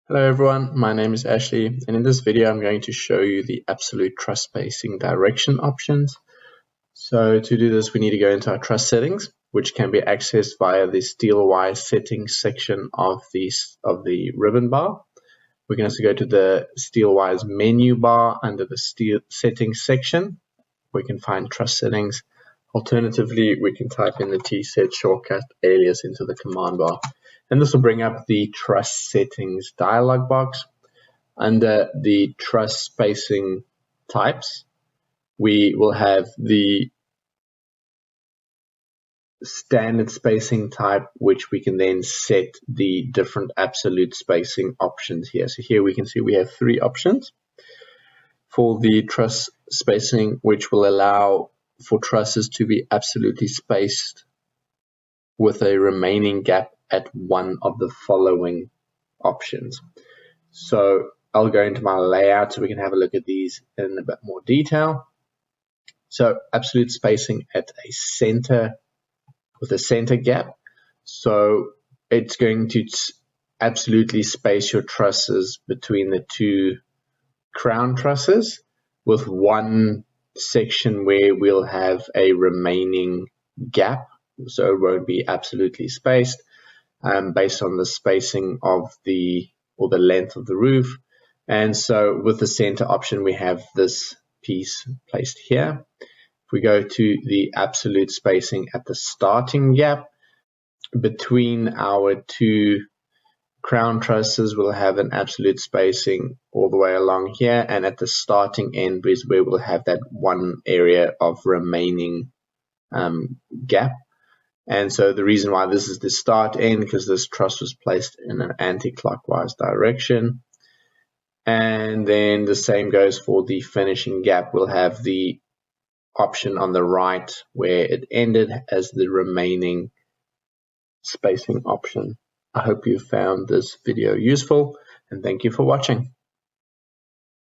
Hello everyone, my name is Ashley, and in this video I'm going to show you the absolute truss spacing direction options. So to do this we need to go into our truss settings, which can be accessed via the Steelwise settings section of the ribbon bar. We can also go to the Steelwise menu bar under the steel settings section. We can find truss settings. Alternatively, we can type in the T-set shortcut alias into the command bar. And this will bring up the truss settings dialog box. Under the truss spacing types, we will have the standard spacing type, which we can then set the different absolute spacing options here. So here we can see we have three options for the truss spacing, which will allow for trusses to be absolutely spaced with a remaining gap at one of the following options. So I'll go into my layout so we can have a look at these in a bit more detail. So absolute spacing at a center with a center gap. So it's going to absolutely space your trusses between the two crown trusses, with one section where we'll have a remaining gap, so it won't be absolutely spaced based on the spacing of the length of the roof. And so with the center option we have this piece placed here. If we go to the absolute spacing at the starting gap between our two crown trusses, will have an absolute spacing all the way along here, and at the starting end is where we'll have that one area of remaining gap. And so the reason why this is the start end, because this truss was placed in an anti-clockwise direction. And then the same goes for the finishing gap. We'll have the option on the right where it ended as the remaining spacing option. I hope you found this video useful, and thank you for watching.